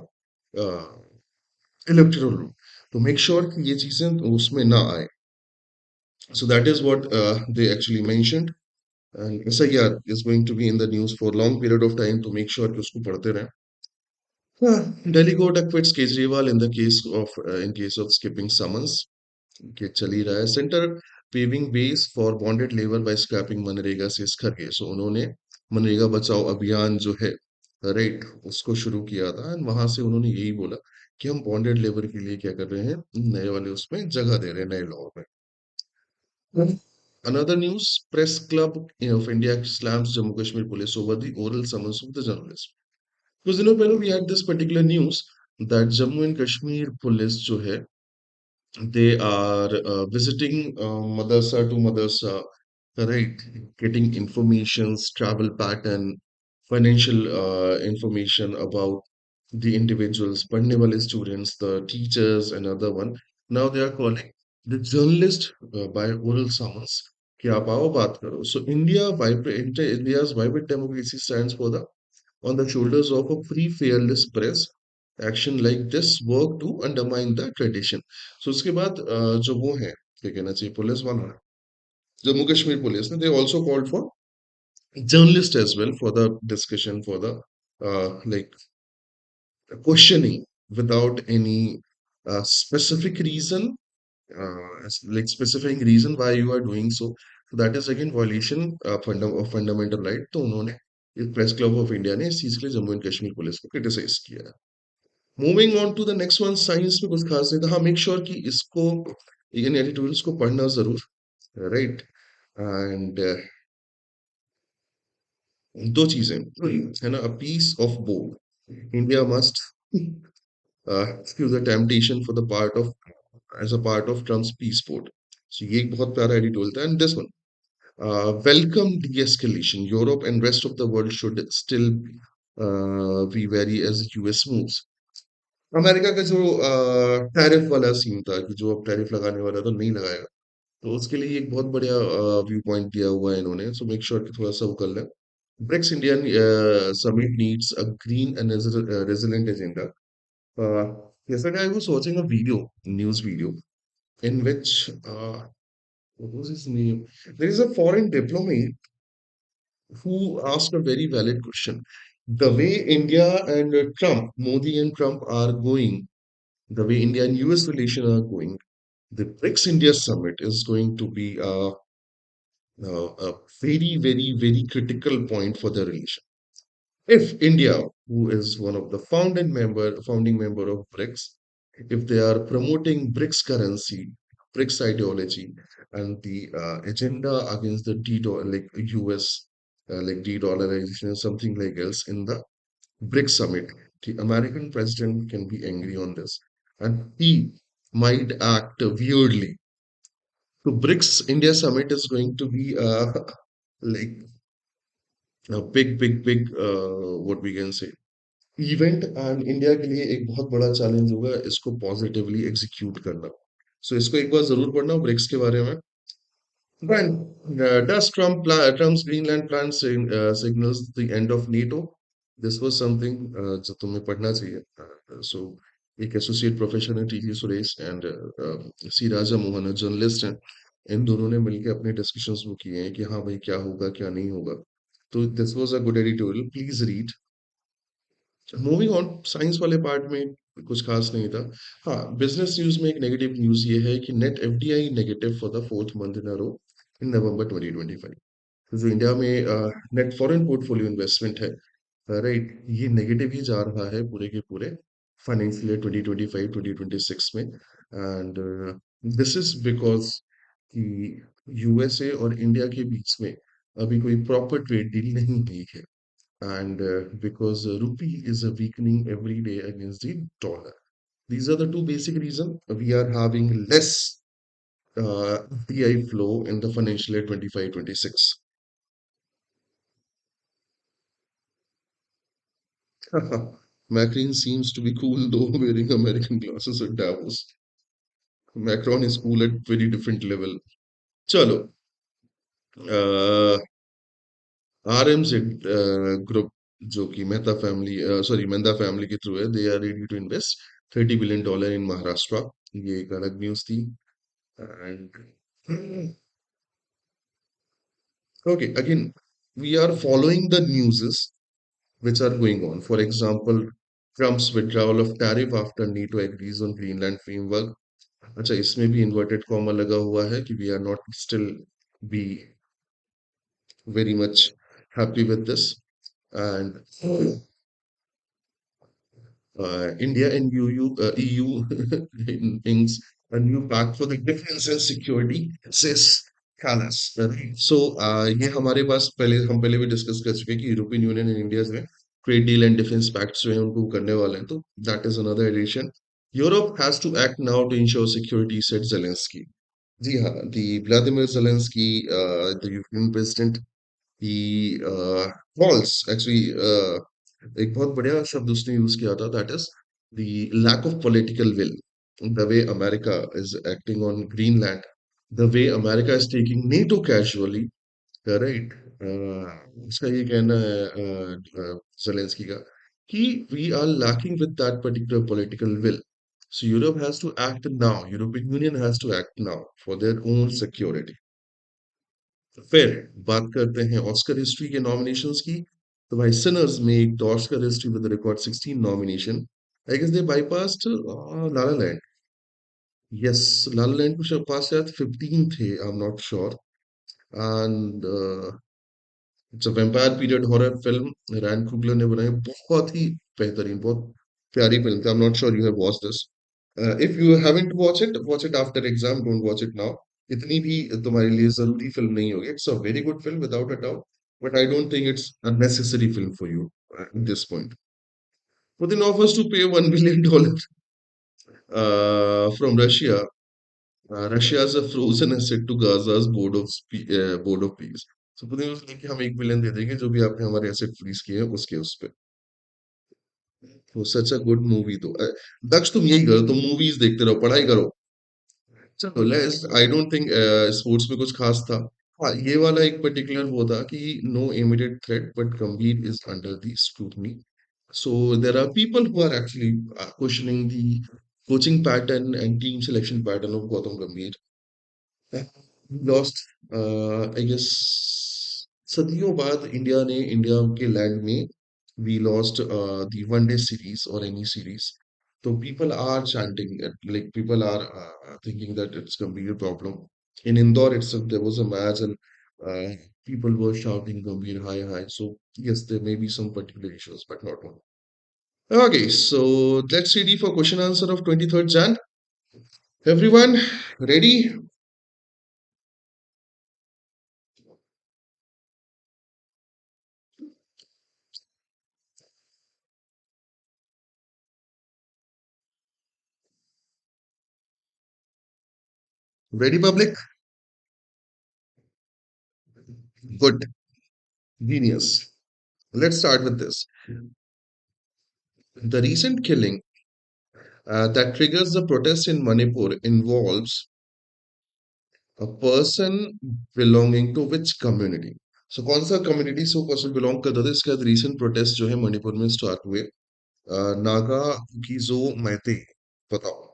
electoral rule, तो make sure कि ये चीजें उसमें ना आए. So that is what they actually mentioned. And SIR is going to be in the news for a long period of time to make sure कि उसको पढ़ते रहें. Delhi court acquits Kejriwal in the case of in case of skipping summons. के चल ही रहा है. Center paving ways for bonded labor by scrapping MNREGA से Kharge. So उन्होंने मनरेगा बचाओ अभियान जो है, राइट, उसको शुरू किया था एंड वहां से उन्होंने यही बोला कि हम बॉन्डेड लेबर के लिए क्या कर रहे हैं, नए वाले उसमें जगह दे रहे हैं नए लॉ में. Another news, Press Club of India slams Jammu Kashmir police over the oral summons of the journalist. कुछ दिनों पहले we had this particular news that Jammu and Kashmir police जो है, they are visiting madrasa to madrasa, right? Getting informations, travel pattern, financial information about the individuals, पढ़ने वाले students, the teachers, and other one. Now they are calling the journalist by oral summons कि आप आओ बात करो. So India's vibrant democracy stands for the on the shoulders of a free, fearless press. Action like this work to undermine the tradition. So उसके बाद जो वो है क्या कहना चाहिए पुलिस वाला है, जम्मू कश्मीर पुलिस ने, they also called for journalists as well for the discussion for the like questioning without any specific reason, like specific reason why you are doing so. So that is again violation of fundamental right. तो उन्होंने press club of India ने इस चीज के लिए Jammu and Kashmir police को criticise किया है. Moving on to the next one, science में कुछ खास नहीं था. हाँ, मेक श्योर कि इसको इन एडिटोरियल्स को पढ़ना जरूर, राइट. एंड दो चीजें है ना, a piece of both India must excuse the temptation for the part of as a part of Trump's peace port. So ये एक बहुत प्यारा एडिटोरियल था. And this one, welcome de-escalation. Europe and rest of the world should still be wary as US moves. America का जो tariff वाला scene था कि जो अब टैरिफ लगाने वाला था नहीं लगाएगा, तो उसके लिए एक बहुत बढ़िया व्यू पॉइंट दिया हुआ है इन्होंने. सो मेक श्योर कि थोड़ा सा वो कर लें. BRICS Indian summit needs a green and resilient agenda. Yesterday I was watching a video, news video, in which what was his name? There is a foreign diplomat who asked a very valid question. The way India and Trump, Modi and Trump are going, the way India and US relations are going, the BRICS India summit is going to be a very, very, very critical point for the relation. If India, who is one of the founding member of BRICS, if they are promoting BRICS currency, BRICS ideology, and the agenda against the like US, like de-dollarization or something like else in the BRICS summit, the American president can be angry on this, and he might act weirdly. So BRICS India summit is going to be like a big, big, big, what we can say, event and India के लिए एक बहुत बड़ा challenge होगा इसको positively execute करना. सो इसको एक बार जरूर पढ़ना ब्रिक्स के बारे में. Then, does Trump's Greenland plan signals the end of NATO? This was something जो तुम्हें पढ़ना चाहिए. So, एक एसोसिएट प्रोफेसर है TG Suresh and C Raja Mohan journalist हैं. इन दोनों ने मिलकर अपने डिस्कशंस वो किए हैं कि हाँ भाई क्या होगा क्या नहीं होगा. तो this was a good editorial, please read. Moving on science वाले पार्ट में कुछ खास नहीं था। हाँ, बिजनेस न्यूज में एक नेगेटिव न्यूज ये है कि net FDI negative for the fourth month in a row in November 2025। तो जो इंडिया में नेट फॉरेन पोर्टफोलियो इन्वेस्टमेंट है, राइट, ये नेगेटिव ही जा रहा है पूरे के पूरे फाइनेंशियल ईयर 2025 2026 में। एंड दिस इज बिकॉज कि यूएसए और इंडिया के बीच में अभी कोई प्रॉपर ट्रेड डील नहीं हुई है, and because rupee is weakening every day against the dollar. These are the two basic reasons we are having less FDI flow in the financial year 25-26. Macron seems to be cool though, wearing American glasses at Davos. Macron is cool at very different level. Chalo, RMZ group जो कि Mehta family sorry Mehta family के through है, they are ready to invest $30 billion in Maharashtra. ये एक अलग news थी। And okay, again, we are following the newses which are going on. For example, Trump's withdrawal of tariff after NATO agrees on Greenland framework. अच्छा, इसमें भी inverted comma लगा हुआ है कि we are not still be very much happy with this. And India and EU brings a new pact for the defense and security, says Callas. So ये हमारे पास पहले हम पहले भी डिस्कस कर चुके हैं कि यूरोपियन यूनियन एंड इंडिया जो है trade deal and defence pact जो है उनको करने वाले हैं, तो that is another addition. Europe has to act now to ensure security, said Zelensky. जी हाँ, the Vladimir Zelensky, the Ukraine president, he calls actually एक बहुत बढ़िया शब्द उसने यूज किया था, that is the lack of political will, the way America is acting on Greenland, the way America is taking NATO casually, right. उसका ये कहना है जेलेंस्की का कि we are lacking with that particular political will, so Europe has to act now, European Union has to act now for their own security. फिर बात करते हैं ऑस्कर हिस्ट्री के नॉमिनेशंस की। तो भाई Sinners make the Oscar history with record 16 nomination. I guess they bypassed La La Land. Yes, La La Land को पास शायद 15 थे, I am not sure. And it's a vampire period horror film, Ryan Coogler ने बनाई, बहुत ही बेहतरीन, बहुत प्यारी फिल्म थी। I am not sure you have watch this. If you haven't watch it after exam, don't watch it now. इतनी भी तुम्हारे लिए जरूरी फिल्म नहीं होगी। It's a very good film without a doubt, but I don't think it's a necessary film for you at this point. Putin offers to pay $1 billion from Russia. Russia has a frozen asset to Gaza's board of peace. So Putin उसने कि हम 1 billion दे देंगे जो भी आपने हमारे asset freeze किए हैं उसके उस पे। वो सच अ गुड मूवी। तो दक्ष तुम यही करो, तुम मूवीज देखते रहो, पढ़ाई करो। चलो let's, I don't think sports में कुछ खास था। हाँ, ये वाला एक पर्टिकुलर वो था कि नो इमीडिएट थ्रेट बट गंभीर is under the scrutiny. So there are people who are actually questioning the coaching pattern and team selection pattern of Gautam Gambhir. Lost, I guess सदियों बाद इंडिया के land में we lost the one day series और any series. तो people are chanting, like people are thinking that it's Gambhir problem. In Indore itself there was a match and people were shouting Gambhir high high, so yes, there may be some particular issues but not one. Okay, so let's ready for question answer of 23rd Jan. Everyone ready? Ready, public? Good. Genius. Let's start with this. The recent killing that triggers the protest in Manipur involves a person belonging to which community? So कौन सा community से वो person belong करता था? इसके बाद recent protest जो है मणिपुर में start हुए, नागा, कुकीज़ो, मैते, बताओ।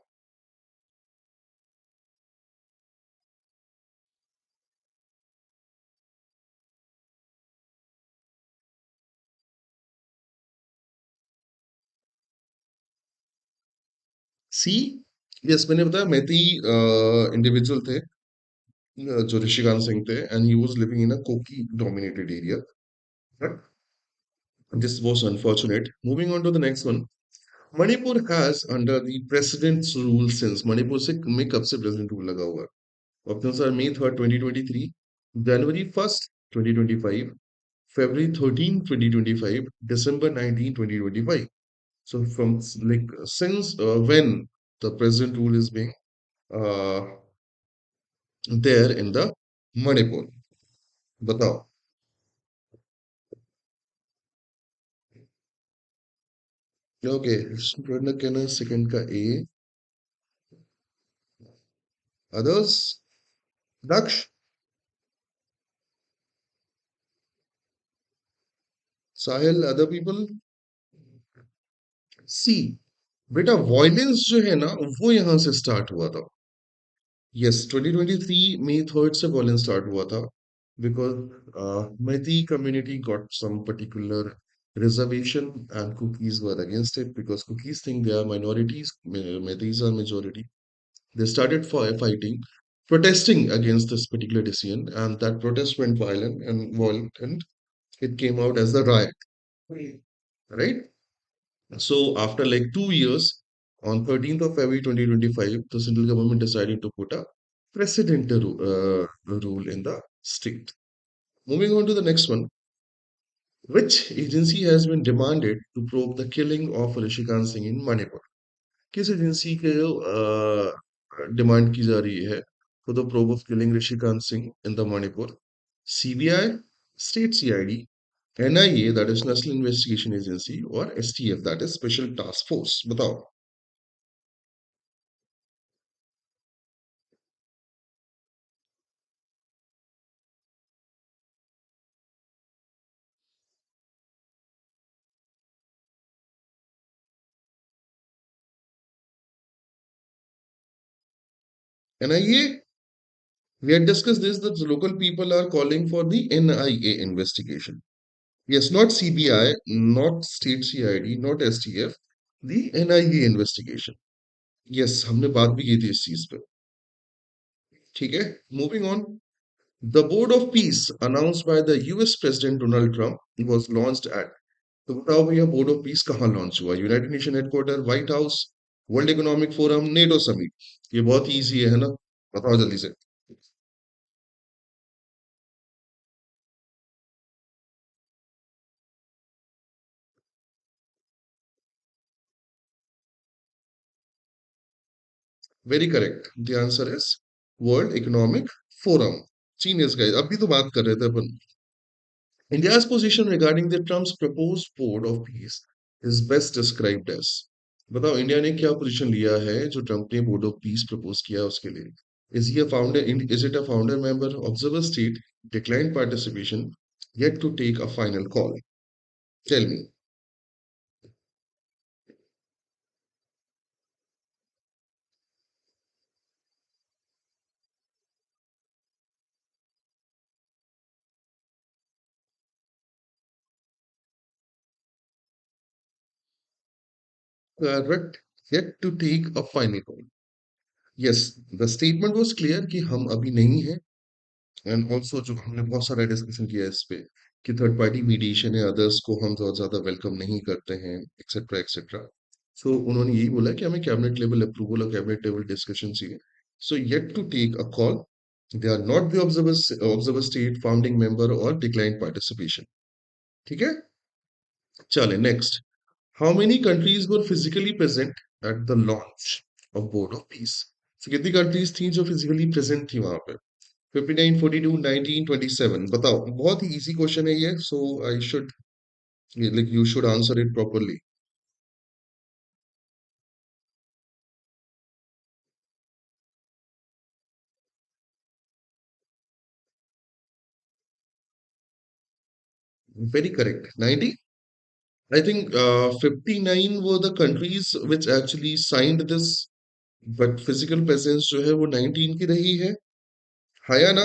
सी, यस मैंने बताया मैती इंडिविजुअल थे, जो ऋषिकांत सिंह थे, and he was living in a Kuki dominated area, but this was unfortunate. Moving on to the next one. Manipur has under the president's rule since Manipur से में कब से president rule लगा हुआ है? Options are May 3rd, 2023, January 1st, 2025, February 13th, 2025, December 19th, 2025. So from like since when the president rule is being uh, there in the Manipur? बताओ. Okay, कहना second का A. Others? Daksh, Sahil, other people? सी, बेटा violence जो है ना वो यहां से स्टार्ट हुआ था. यस 2023 मई 3rd से वॉयलेंस स्टार्ट हुआ था because Meitei community got some particular reservation and cookies were against it because cookies think they are minorities, Metis are majority. They started fighting, protesting against this particular decision, and that protest went violent, and it came out as the riot, right? So after like 2 years, on 13th of February 2025, the central government decided to put a presidential rule in the state. Moving on to the next one, which agency has been demanded to probe the killing of Rishikant Singh in Manipur? किस agency के demand की जा रही है for the probe of killing Rishikant Singh in the Manipur? CBI, State CID, NIA, that is National Investigation Agency, or STF, that is Special Task Force. बताओ. NIA, we had discussed this that the local people are calling for the NIA investigation. Yes, not CBI, not State CID, not STF, the NIA investigation. Yes, हमने बात भी की थी इस चीज पे. ठीक है, moving on. The Board of Peace announced by the US President Donald Trump was launched at. तो बताओ भैया बोर्ड ऑफ पीस कहाँ लॉन्च हुआ? United nation headquarter, white house, world economic forum, NATO summit. ये बहुत इजी है ना? बताओ जल्दी से. Very correct. The answer is world economic forum. Genius guys, अभी तो बात कर रहे थे अपन. India's position regarding the Trump's proposed board of peace is best described as. बताओ इंडिया ने क्या पोजीशन लिया है जो ट्रम्प ने बोर्ड ऑफ पीस प्रपोज किया उसके लिए? Is he a founder? Is it a founder member? Observer state declined participation, yet to take a final call. Tell me. Correct. Yet to take a final call. Yes, the statement was clear कि हम अभी नहीं हैं. And also जो हमने बहुत सारा discussion किया है इस पे कि थर्ड पार्टी मीडिएशन है, अदर्स को हम बहुत ज्यादा वेलकम नहीं करते हैं, एक्सेट्रा एक्सेट्रा. सो उन्होंने यही बोला कि हमें कैबिनेट लेवल अप्रूवल और कैबिनेट लेवल डिस्कशन चाहिए. So yet to take a call. They are not the observer state, founding member और डिक्लाइन पार्टिसिपेशन. ठीक है, चले next. How many countries were physically present at the launch of board of peace? कितनी countries थी जो physically present थी वहां पे? 59, 42, 19, 27. बताओ, बहुत ही इजी क्वेश्चन है ये, so I should like you should answer it properly. Very correct. 90. I think 59 were the countries which actually signed this, but physical presence जो है वो 19 की रही है या ना?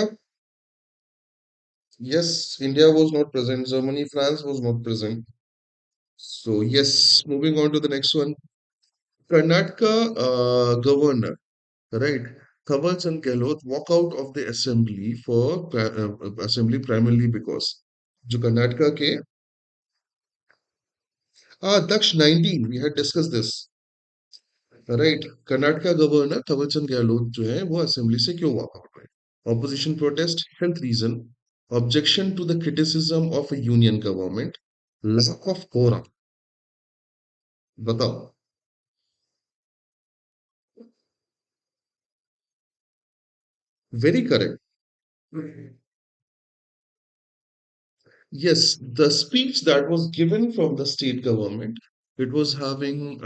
Yes, India was not present, Germany, France was not present. So yes, moving on to the next one. Karnataka governor, right? Thawal Chand Gehlot walk out of the assembly for assembly primarily because जो कर्नाटका के Daksh 19 we had discussed this, right? Karnataka governor Thawar Chand Gehlot जो है वो assembly से क्यों walk out हुए? Opposition protest, health reason, objection to the criticism of a union government, lack of quorum. बताओ. Very correct. Yes, the speech that was given from the state government, it was having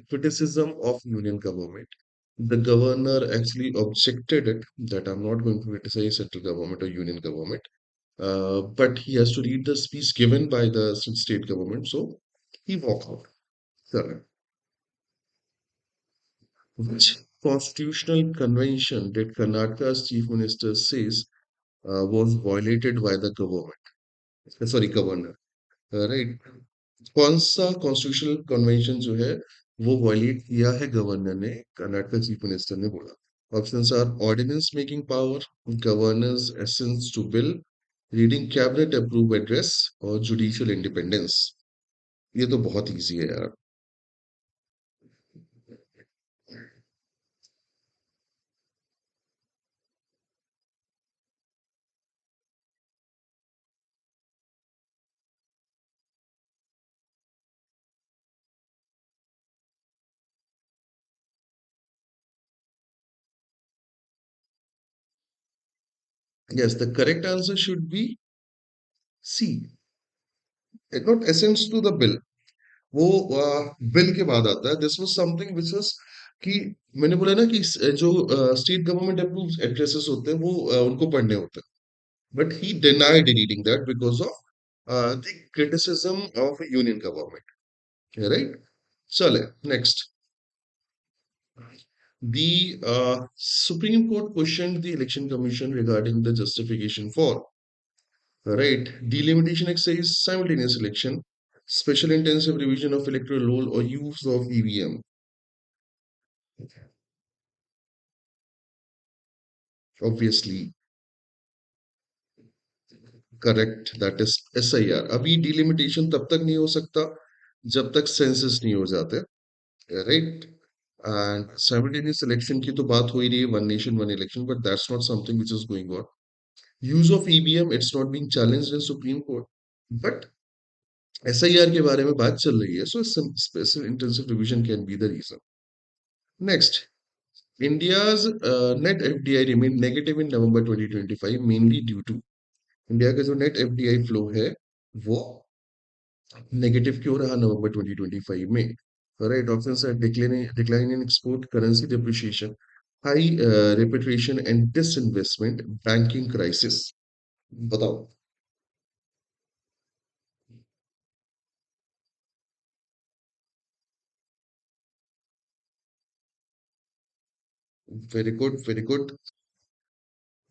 criticism of union government. The governor actually objected it that I'm not going to criticize central government or union government, but he has to read the speech given by the state government, so he walked out. Correct. Which constitutional convention did Karnataka's chief minister says was violated by the government? Sorry, governor. Right. कौन सा constitutional convention जो है वो violet किया है governor ने Karnataka chief minister ने बोला options are ordinance making power governors assent to bill reading cabinet approve address और जुडिशियल इंडिपेंडेंस ये तो बहुत इजी है यार yes the correct answer should be C not assent to the bill वो बिल के बाद आता है this was something which was कि मैंने बोला ना कि जो स्टेट गवर्नमेंट अप्रूव्ड एड्रेसेस होते हैं वो उनको पढ़ने होते हैं but he denied reading that because of the criticism of a union government. Right? Chale, next. The Supreme Court questioned the Election Commission regarding the justification for, right, delimitation exercise, simultaneous election, special intensive revision of electoral roll, or use of EVM. Obviously, correct. That is SIR. अभी delimitation तब तक नहीं हो सकता जब तक census नहीं हो जाते. Right? And simultaneous election की तो बात हो ही रही है, one nation, one election, but that's not something which is going on. Use of EVM, it's not being challenged in Supreme Court. But SIR के बारे में बात चल रही है, so some special intensive revision can be the reason. Next, India's net FDI remained negative in November 2025, mainly due to India का जो net FDI flow है वो नेगेटिव क्यों रहा नवंबर 2025 में राइट ऑप्शंस है decline in export currency depreciation high reputation and disinvestment banking crisis बताओ very good very good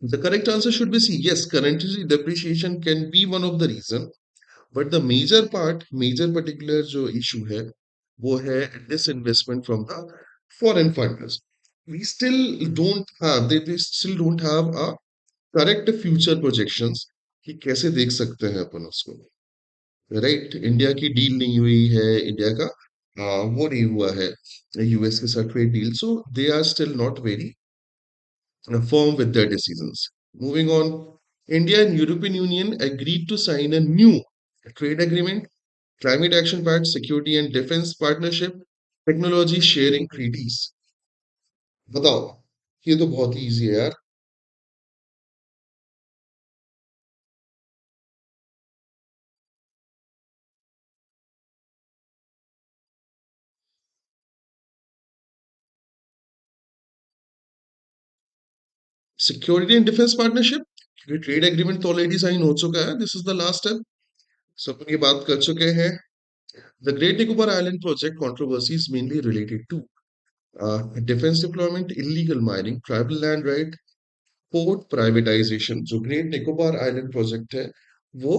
the correct answer should be C yes currency depreciation can be one of the reason but the major part major particular जो issue है वो है disinvestment from the foreign funds we still they still don't have a correct future projections कि कैसे देख सकते हैं अपन उसको राइट इंडिया की डील नहीं हुई है इंडिया का वो नहीं हुआ है यूएस के साथ trade deal so they are still not very firm with their decisions. Moving on, India and European Union agreed to sign a new trade agreement, climate action pact, security and defense partnership, technology sharing treaties. बताओ ये तो बहुत ही easy है यार security and defence partnership क्योंकि trade agreement तो already sign हो चुका है this is the last step सब ये बात कर चुके हैं the great Nicobar island project controversy is mainly related to defence deployment illegal mining tribal land right port privatisation जो ग्रेट निकोबार आइलैंड प्रोजेक्ट है वो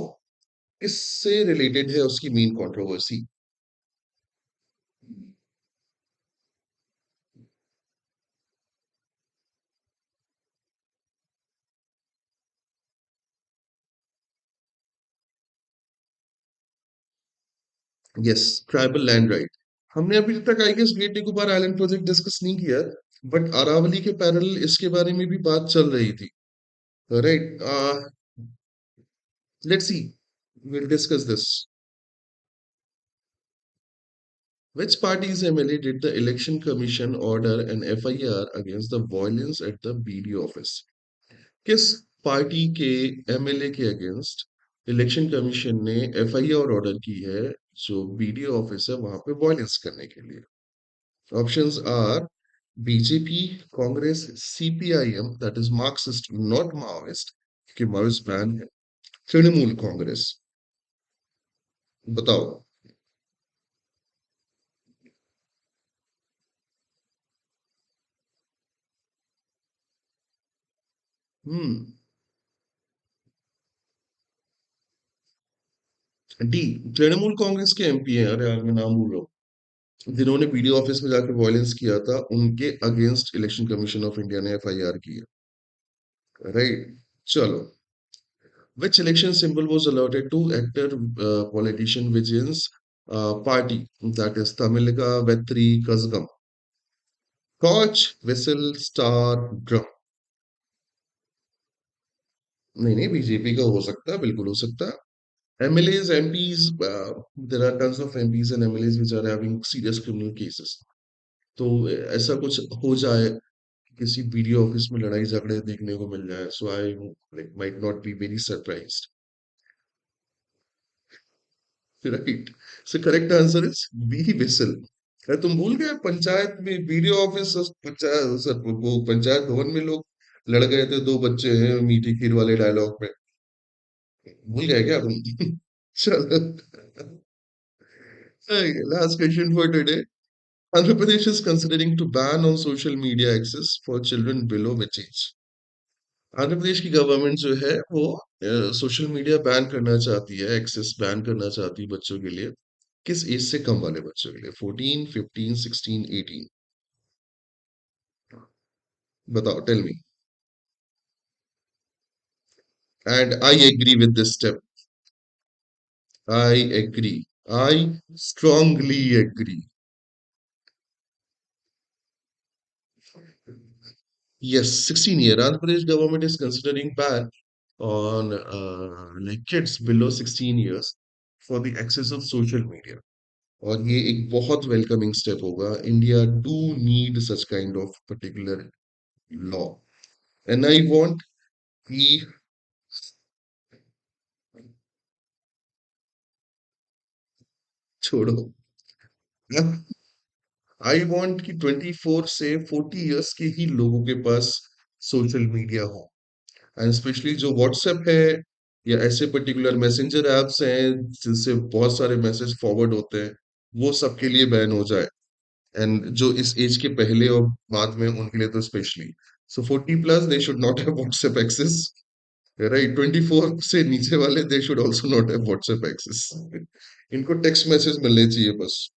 इससे रिलेटेड है उसकी main controversy yes, tribal land right. हमने अभी तक I guess great Nicobar island project discuss नहीं किया, बट अरावली के पैरेलल इसके बारे में भी बात चल रही थी, right? Let's see, we'll discuss this. Which party's MLA did the election commission order an FIR against the violence at the BD office? किस पार्टी के एमएलए के अगेंस्ट इलेक्शन कमीशन ने एफआईआर ऑर्डर की है जो बीडीओ ऑफिस है वहां पे वायलेंस करने के लिए? Options are BJP, Congress, CPIM, that is Marxist not Maoist, कि माओइस्ट बैन है, तृणमूल कांग्रेस। बताओ। हम्म। डी, तृणमूल कांग्रेस के एमपी हैं, अरे यार मैं नाम भूल रहा हूँ, जिन्होंने बीडीओ ऑफिस में जाकर वायलेंस किया था, उनके against election commission of India ने एफआईआर की है, राइट? चलो। Which election symbol was allotted to actor politician Vijay's party? That is Tamilika Vetri Kazgam. Torch, whistle, star, drum. नहीं नहीं, बीजेपी का हो सकता है, बिल्कुल हो सकता है। MLAs, MPs, there are tons of MPs and MLAs which are having serious criminal cases. तो ऐसा कुछ हो जाए, किसी वीडियो ऑफिस में लड़ाई झगड़े देखने को मिल जाए, so I like might not be very surprised, right? So correct answer is B, whistle. अरे तुम भूल गए पंचायत में वीडियो ऑफिस, पंचायत वो पंचायत भवन में लोग लड़ गए थे, दो बच्चे हैं, मीठी खीर वाले डायलॉग में, भूल गए क्या तुम? चलो, last question for today. Andhra Pradesh is considering to ban on social media access for children below which age? Andhra Pradesh की गवर्नमेंट जो है वो सोशल मीडिया बैन करना चाहती है, एक्सेस बैन करना चाहती है बच्चों के लिए। किस एज से कम वाले बच्चों के लिए? 14, 15, 16, 18? बताओ, tell me. And I agree with this step. I agree. I strongly agree. Yes, 16 year. Andhra Pradesh government is considering ban on like kids below 16 years for the access of social media. और ये एक बहुत welcoming step होगा। India do need such kind of particular law, and I want कि, छोड़ो, I want कि 24 से 40 years के ही लोगों के पास सोशल मीडिया हो, एंड स्पेशली जो व्हाट्सएप है या ऐसे पर्टिकुलर मैसेंजर एप्स हैं जिनसे बहुत सारे मैसेज फॉरवर्ड होते हैं, वो सबके लिए बैन हो जाए। एंड जो इस एज के पहले और बाद में उनके लिए तो specially, so 40 plus they should not have WhatsApp access, right? 24 से नीचे वाले they should also not have WhatsApp access. इनको टेक्स्ट मैसेज मिलने चाहिए बस,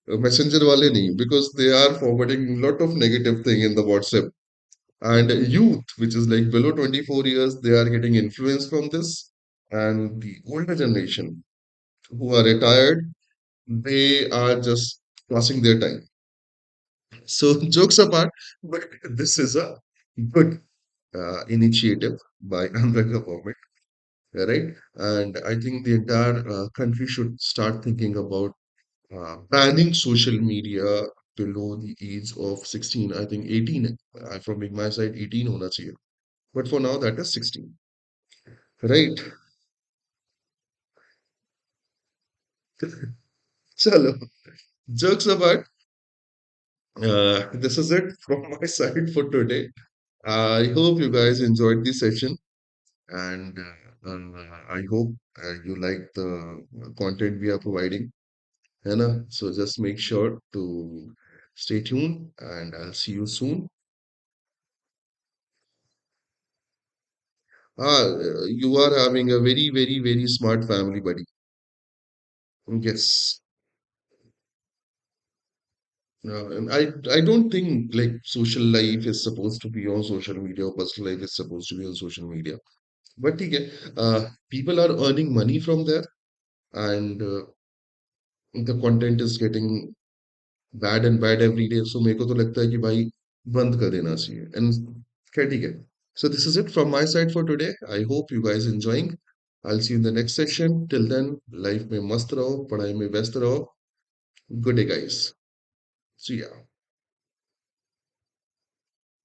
मैसेंजर वाले नहीं, because they are forwarding lot of negative thing in the WhatsApp, and youth which is like below 24 years, they are getting influence from this, and the older generation who are retired, they are just passing their time. So jokes apart, but this is a good initiative by Andhra government, right? And I think the entire country should start thinking about banning social media below the age of 16. I think 18, from my side 18 hona chahiye, but for now that is 16, right? Chalo, jokes apart, this is it from my side for today. I hope you guys enjoyed the session, and I hope you like the content we are providing. है ना? So just make sure to stay tuned, and I'll see you soon. You are having a very, very, very smart family, buddy. Yes. And I don't think like social life is supposed to be on social media, or personal life is supposed to be on social media. But ठीक है, people are earning money from there, and the content is getting bad and bad every day, so मेरे को तो लगता है कि भाई बंद कर देना चाहिए। एंड क्या, ठीक है। So this is it from my side for today. I hope you guys enjoying. I see in the next session. Till then, life में मस्त रहो, पढ़ाई में व्यस्त रहो। Good day guys. सी या।